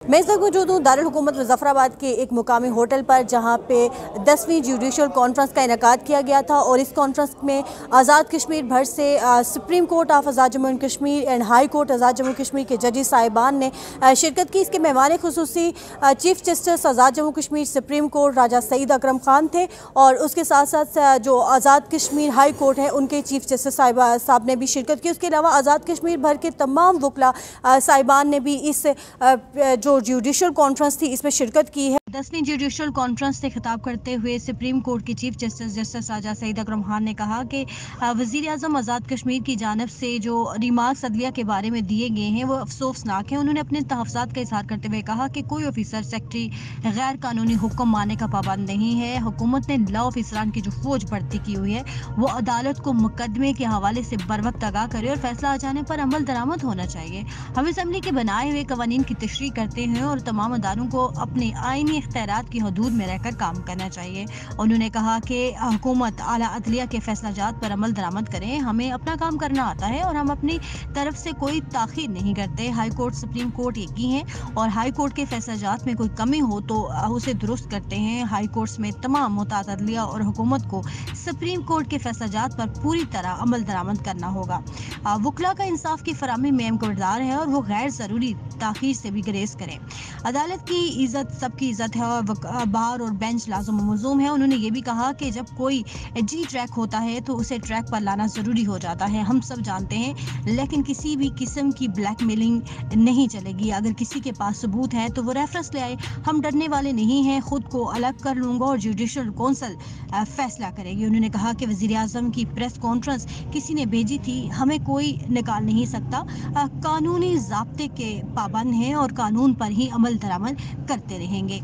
मैं इस वक्त मौजूद हूँ दारुल हुकूमत मुजफ्फराबाद के एक मुकामी होटल पर, जहाँ पे 10वीं जुडिशल कॉन्फ्रेंस का इनेकाद किया गया था और इस कॉन्फ्रेंस में आज़ाद कश्मीर भर से supreme court of Azad Jammu and Kashmir and high court Azad Jammu Kashmir के जजेस साहिबान ने शिरकत की। इसके मेहमान खुसूसी chief justice Azad Jammu Kashmir supreme court Raja Saeed Akram Khan थे और उसके साथ साथ जो आज़ाद कश्मीर हाई कोर्ट है उनके चीफ जस्टिस साहब ने भी शिरकत की। उसके अलावा आज़ाद कश्मीर भर के तमाम वकला साहिबान ने भी इस जो जुडिशल कॉन्फ्रेंस थी इसमें शिरकत की है। 10वीं जुडिशल कॉन्फ्रेंस से खिताब करते हुए सुप्रीम कोर्ट के चीफ जस्टिस राजा सईद अकरम खान ने कहा कि वज़ीर आज़म आज़ाद कश्मीर की जानिब से जो रिमार्क्स अदलिया के बारे में दिए गए हैं वो अफसोसनाक हैं। उन्होंने अपने तहफ़्फ़ुज़ात का इज़हार करते हुए कहा कि कोई ऑफिसर सेक्रेटरी गैर कानूनी हुक्म मानने का पाबंद नहीं है। हुकूमत ने लॉ ऑफिसरान की जो फौज भर्ती की हुई है वो अदालत को मुकदमे के हवाले से बर वक्त आगाह करे और फैसला आ जाने पर अमल दरामद होना चाहिए। हम असेंबली के बनाए हुए कवानीन की तशरीह करते हैं और तमाम अदारों को अपने आईनी इख्तियारात की हदूद में रहकर काम करना चाहिए। उन्होंने कहा कि हुकूमत आला अदलिया के फैसलाजात पर अमल दरामद करें। हमें अपना काम करना आता है और हम अपनी तरफ से कोई ताखीर नहीं करते। हाई कोर्ट सुप्रीम कोर्ट एक ही है और हाई कोर्ट के फैसलाजात में कोई कमी हो तो उसे दुरुस्त करते हैं। हाई कोर्ट्स में तमाम मुताद अदलिया और हुकूमत को सुप्रीम कोर्ट के फैसलाजात पर पूरी तरह अमल दरामद करना होगा। वकला का इंसाफ की फराहमी में अहम है और वो गैर ज़रूरी ताखीर से भी गुरेज करें। अदालत की इज्जत सबकी इज्जत है और बार और बेंच लाज़िम मलज़ूम है। उन्होंने ये भी कहा कि जब कोई जी ट्रैक होता है तो उसे ट्रैक पर लाना ज़रूरी हो जाता है, हम सब जानते हैं, लेकिन किसी भी किस्म की ब्लैकमेलिंग नहीं चलेगी। अगर किसी के पास सबूत है तो वो रेफरेंस ले आए, हम डरने वाले नहीं हैं। खुद को अलग कर लूँगा और जुडिशल कौंसल फैसला करेगी। उन्होंने कहा कि वज़ीर आज़म की प्रेस कॉन्फ्रेंस किसी ने भेजी थी, हमें कोई निकाल नहीं सकता। कानूनी ज़ाब्ते के पाबंद हैं और कानून पर ही अमल दरामद करते रहेंगे।